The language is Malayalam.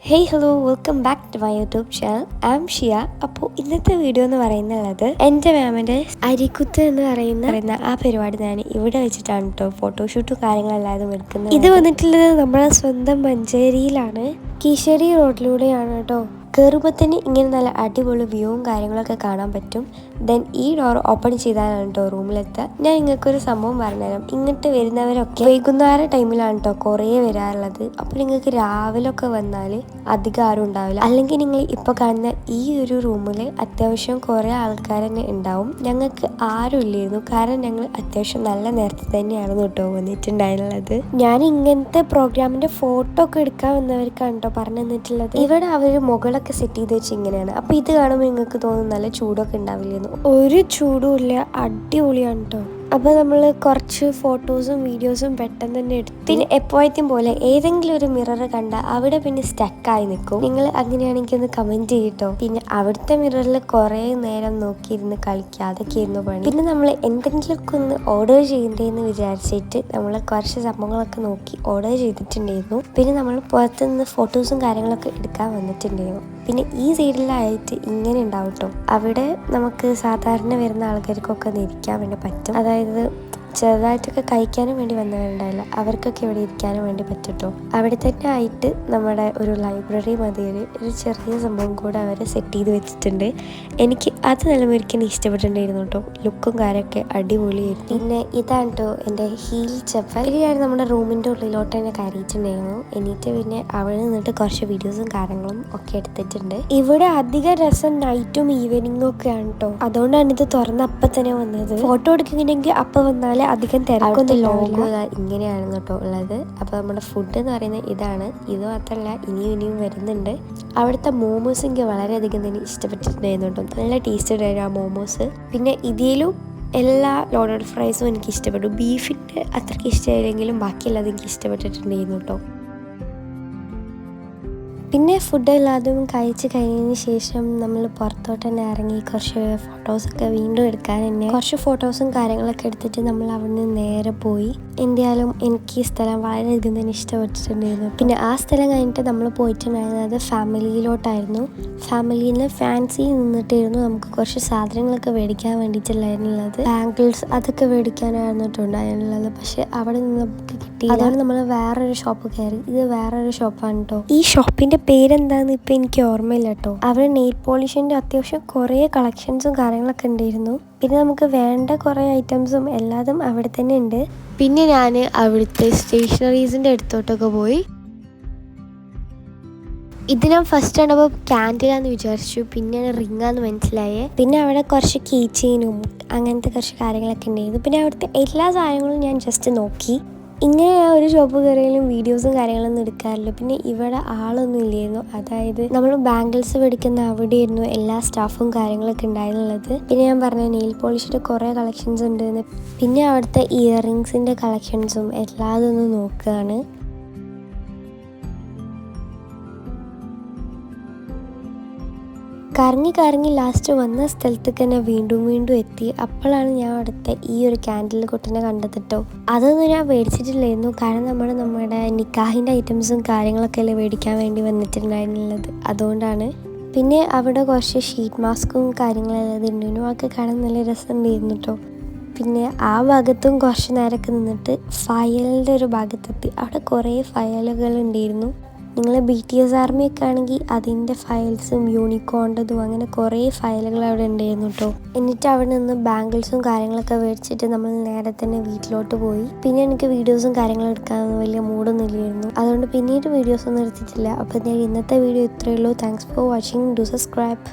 Hey hello welcome back to my YouTube channel I am Shiya. അപ്പോൾ ഇന്നത്തെ വീഡിയോ എന്ന് പറയുന്നത് എൻ്റെ മാമിൻ്റെ അരിക്കുത്ത് എന്ന് പറയുന്ന ആ പരിപാടി ഞാൻ ഇവിടെ വെച്ചിട്ടാണ് കേട്ടോ ഫോട്ടോഷൂട്ടും കാര്യങ്ങളെല്ലാതും എടുക്കുന്നത്. ഇത് വന്നിട്ടുള്ളത് നമ്മുടെ സ്വന്തം മഞ്ചേരിയിലാണ്, കീശേരി റോഡിലൂടെയാണ് കേട്ടോ. കയറുമ്പോൾ തന്നെ ഇങ്ങനെ നല്ല അടിപൊളി വ്യൂവും കാര്യങ്ങളൊക്കെ കാണാൻ പറ്റും. ദെൻ ഈ ഡോർ ഓപ്പൺ ചെയ്താലാണ് കേട്ടോ റൂമിലെത്തുക. ഞാൻ നിങ്ങൾക്കൊരു സംഭവം പറഞ്ഞുതരാം. ഇങ്ങോട്ട് വരുന്നവരൊക്കെ വൈകുന്നേര ടൈമിലാണ് കേട്ടോ കുറേ വരാറുള്ളത്. അപ്പോൾ നിങ്ങൾക്ക് രാവിലെ ഒക്കെ വന്നാൽ അധികം ആരും ഉണ്ടാവില്ല. അല്ലെങ്കിൽ നിങ്ങൾ ഇപ്പോൾ കാണുന്ന ഈ ഒരു റൂമിൽ അത്യാവശ്യം കുറേ ആൾക്കാർ തന്നെ ഉണ്ടാവും. ഞങ്ങൾക്ക് ആരും ഇല്ലായിരുന്നു, കാരണം ഞങ്ങൾ അത്യാവശ്യം നല്ല നേരത്തെ തന്നെയായിരുന്നു കേട്ടോ വന്നിട്ടുണ്ടായിരുന്നത്. ഞാൻ ഇങ്ങനത്തെ പ്രോഗ്രാമിൻ്റെ ഫോട്ടോ ഒക്കെ എടുക്കാൻ വന്നവർക്കാണ് കേട്ടോ പറഞ്ഞു തന്നിട്ടുള്ളത്. ഇവിടെ അവർ മുകളൊക്കെ സെറ്റ് ചെയ്ത് വെച്ച് ഇങ്ങനെയാണ്. അപ്പോൾ ഇത് കാണുമ്പോൾ നിങ്ങൾക്ക് തോന്നും നല്ല ചൂടൊക്കെ ഉണ്ടാവില്ലെന്ന്. ഒരു ചൂടും ഇല്ല, അടിപൊളിയാണ് കേട്ടോ. അപ്പോൾ നമ്മൾ കുറച്ച് ഫോട്ടോസും വീഡിയോസും പെട്ടെന്ന് തന്നെ എടുത്തു. പിന്നെ എപ്പോഴത്തേം പോലെ ഏതെങ്കിലും ഒരു മിറർ കണ്ട അവിടെ പിന്നെ സ്റ്റക്കായി നിൽക്കും. നിങ്ങൾ അങ്ങനെയാണെങ്കിൽ ഒന്ന് കമൻറ്റ് ചെയ്യട്ടോ. പിന്നെ അവിടുത്തെ മിററിൽ കുറേ നേരം നോക്കിയിരുന്ന് കളിക്കുക, അതൊക്കെയായിരുന്നു പണി. പിന്നെ നമ്മൾ എന്തെങ്കിലുമൊക്കെ ഒന്ന് ഓർഡർ ചെയ്യണ്ടേന്ന് വിചാരിച്ചിട്ട് നമ്മൾ കുറച്ച് സംഭവങ്ങളൊക്കെ നോക്കി ഓർഡർ ചെയ്തിട്ടുണ്ടായിരുന്നു. പിന്നെ നമ്മൾ പുറത്തുനിന്ന് ഫോട്ടോസും കാര്യങ്ങളൊക്കെ എടുക്കാൻ വന്നിട്ടുണ്ടായിരുന്നു. പിന്നെ ഈ സൈഡിലായിട്ട് ഇങ്ങനെ ഉണ്ടാവും കേട്ടോ. അവിടെ നമുക്ക് സാധാരണ വരുന്ന ആൾക്കാർക്കൊക്കെ ഒന്ന് ഇരിക്കാൻ വേണ്ടി പറ്റും. അതായത് ചെറുതായിട്ടൊക്കെ കഴിക്കാനും വേണ്ടി വന്നവരുണ്ടായില്ല, അവർക്കൊക്കെ ഇവിടെ ഇരിക്കാനും വേണ്ടി പറ്റും. അവിടെ തന്നെ ആയിട്ട് നമ്മുടെ ഒരു ലൈബ്രറി മതിയൊരു ചെറിയ സംഭവം കൂടെ അവർ സെറ്റ് ചെയ്ത് വെച്ചിട്ടുണ്ട്. എനിക്ക് അത് നിലനിൽക്കാൻ ഇഷ്ടപ്പെട്ടിട്ടുണ്ടായിരുന്നു കേട്ടോ. ലുക്കും കാര്യമൊക്കെ അടിപൊളിയായിരുന്നു. പിന്നെ ഇതാണ് കേട്ടോ എൻ്റെ ഹീൽ ചപ്പൽ. ഇതിലാണ് നമ്മുടെ റൂമിൻ്റെ ഉള്ളിലോട്ട് തന്നെ കയറിയിട്ടുണ്ടായിരുന്നു. എന്നിട്ട് പിന്നെ അവിടെ നിന്നിട്ട് കുറച്ച് വീഡിയോസും കാര്യങ്ങളും ഒക്കെ എടുത്തിട്ടുണ്ട്. ഇവിടെ അധിക രസം നൈറ്റും ഈവനിങ്ങും ഒക്കെയാണ് കേട്ടോ. അതുകൊണ്ടാണ് ഇത് തുറന്ന് അപ്പം തന്നെ വന്നത്. ഫോട്ടോ എടുക്കുന്നുണ്ടെങ്കിൽ അപ്പം വന്നാൽ അധികം തിരക്കൊന്നും ലോഗോ ഇങ്ങനെയാണ് കേട്ടോ ഉള്ളത്. അപ്പോൾ നമ്മുടെ ഫുഡ് എന്ന് പറയുന്നത് ഇതാണ്. ഇത് മാത്രമല്ല ഇനിയും വരുന്നുണ്ട്. അവിടുത്തെ മോമോസ് എനിക്ക് വളരെയധികം തന്നെ ഇഷ്ടപ്പെട്ടിട്ടുണ്ടായിരുന്നു കേട്ടോ. നല്ല ടേസ്റ്റ് ഉണ്ടായിരുന്നു ആ മോമോസ്. പിന്നെ ഇതിലും എല്ലാ ലോഡഡ് ഫ്രൈസും എനിക്ക് ഇഷ്ടപ്പെട്ടു. ബീഫിൻ്റെ അത്രയ്ക്ക് ഇഷ്ടമായില്ലെങ്കിലും ബാക്കിയുള്ളത് എനിക്ക് ഇഷ്ടപ്പെട്ടിട്ടുണ്ടായിരുന്നു കേട്ടോ. പിന്നെ ഫുഡ് എല്ലാതും കഴിച്ച് കഴിഞ്ഞതിന് ശേഷം നമ്മൾ പുറത്തോട്ട് തന്നെ ഇറങ്ങി കുറച്ച് ഫോട്ടോസൊക്കെ വീണ്ടും എടുക്കാൻ തന്നെ കുറച്ച് ഫോട്ടോസും കാര്യങ്ങളൊക്കെ എടുത്തിട്ട് നമ്മൾ അവിടെ നിന്ന് നേരെ പോയി. എന്തായാലും എനിക്ക് ഈ സ്ഥലം വളരെയധികം തന്നെ ഇഷ്ടപ്പെട്ടിട്ടുണ്ടായിരുന്നു. പിന്നെ ആ സ്ഥലം കഴിഞ്ഞിട്ട് നമ്മൾ പോയിട്ടുണ്ടായിരുന്നത് ഫാമിലിയിലോട്ടായിരുന്നു. ഫാമിലിയിൽ നിന്ന് ഫാൻസി നിന്നിട്ടായിരുന്നു നമുക്ക് കുറച്ച് സാധനങ്ങളൊക്കെ മേടിക്കാൻ വേണ്ടിയിട്ടുണ്ടായിരുന്നുള്ളത്. ബാംഗിൾസ് അതൊക്കെ മേടിക്കാനായിരുന്നിട്ടുണ്ടായിരുന്നുള്ളത്. പക്ഷെ അവിടെ നിന്ന് നമുക്ക് കിട്ടി. അതാണ് നമ്മൾ വേറൊരു ഷോപ്പ് കയറി. ഇത് വേറൊരു ഷോപ്പാണ് കേട്ടോ. ഈ ഷോപ്പിൻ്റെ പേരെന്താന്ന് ഇപ്പം എനിക്ക് ഓർമ്മയില്ല കേട്ടോ. അവിടെ നെയിൽ പോളിഷിൻ്റെ അത്യാവശ്യം കുറേ കളക്ഷൻസും കാര്യങ്ങളൊക്കെ ഉണ്ടായിരുന്നു. പിന്നെ നമുക്ക് വേണ്ട കുറേ ഐറ്റംസും എല്ലാതും അവിടെ തന്നെ ഉണ്ട്. പിന്നെ ഞാൻ അവിടുത്തെ സ്റ്റേഷനറീസിൻ്റെ അടുത്തോട്ടൊക്കെ പോയി. ഇത് ഞാൻ ഫസ്റ്റ് കണ്ടപ്പോൾ ക്യാൻഡിലാന്ന് വിചാരിച്ചു, പിന്നെയാണ് റിങ്ങാന്ന് മനസ്സിലായേ. പിന്നെ അവിടെ കുറച്ച് കീ ചെയിനും അങ്ങനത്തെ കുറച്ച് കാര്യങ്ങളൊക്കെ ഉണ്ടായിരുന്നു. പിന്നെ അവിടുത്തെ എല്ലാ സാധനങ്ങളും ഞാൻ ജസ്റ്റ് നോക്കി. ഇങ്ങനെ ഒരു ഷോപ്പ് കയറിയാലും വീഡിയോസും കാര്യങ്ങളൊന്നും എടുക്കാറില്ല. പിന്നെ ഇവിടെ ആളൊന്നും ഇല്ലായിരുന്നു. അതായത് നമ്മൾ ബാംഗിൾസ് മേടിക്കുന്ന അവിടെയായിരുന്നു എല്ലാ സ്റ്റാഫും കാര്യങ്ങളൊക്കെ ഉണ്ടായിരുന്നുള്ളത്. പിന്നെ ഞാൻ പറഞ്ഞ നെയിൽ പോളിഷിൻ്റെ കുറേ കളക്ഷൻസ് ഉണ്ട്. പിന്നെ അവിടുത്തെ ഇയറിങ്സിൻ്റെ കളക്ഷൻസും എല്ലാതും ഒന്ന് നോക്കുകയാണ്. കറങ്ങി ലാസ്റ്റ് വന്ന സ്ഥലത്തേക്ക് തന്നെ വീണ്ടും എത്തി. അപ്പോഴാണ് ഞാൻ അടുത്ത ഈ ഒരു ക്യാൻഡിൽ കൊട്ടിനെ കണ്ടത് കേട്ടോ. അതൊന്നും ഞാൻ മേടിച്ചിട്ടില്ലായിരുന്നു, കാരണം നമ്മുടെ നിക്കാഹിൻ്റെ ഐറ്റംസും കാര്യങ്ങളൊക്കെ അല്ലേ മേടിക്കാൻ വേണ്ടി വന്നിട്ടുണ്ടായിരുന്നുള്ളത്. അതുകൊണ്ടാണ്. പിന്നെ അവിടെ കുറച്ച് ഷീറ്റ് മാസ്കും കാര്യങ്ങളെല്ലാം ഉണ്ടായിരുന്നു. അതൊക്കെ കാണാൻ നല്ല രസമുണ്ടായിരുന്നു കേട്ടോ. പിന്നെ ആ ഭാഗത്തും കുറച്ച് നേരമൊക്കെ നിന്നിട്ട് ഫയലിൻ്റെ ഒരു ഭാഗത്തെത്തി. അവിടെ കുറേ ഫയലുകൾ ഉണ്ടായിരുന്നു. നിങ്ങൾ BTS ആർമിയൊക്കെ ആണെങ്കിൽ അതിൻ്റെ ഫയൽസും യൂണിക്കോണ്ടതും അങ്ങനെ കുറേ ഫയലുകൾ അവിടെ ഉണ്ടായിരുന്നു കേട്ടോ. എന്നിട്ട് അവിടെ നിന്ന് ബാംഗിൾസും കാര്യങ്ങളൊക്കെ മേടിച്ചിട്ട് നമ്മൾ നേരെ തന്നെ വീട്ടിലോട്ട് പോയി. പിന്നെ എനിക്ക് വീഡിയോസും കാര്യങ്ങളും എടുക്കാനൊന്നും വലിയ മൂഡൊന്നും ഇല്ലായിരുന്നു. അതുകൊണ്ട് പിന്നീട് വീഡിയോസൊന്നും എടുത്തിട്ടില്ല. അപ്പോൾ ഞാൻ ഇന്നത്തെ വീഡിയോ ഇത്രയേ ഉള്ളൂ. Thanks for watching. Do subscribe.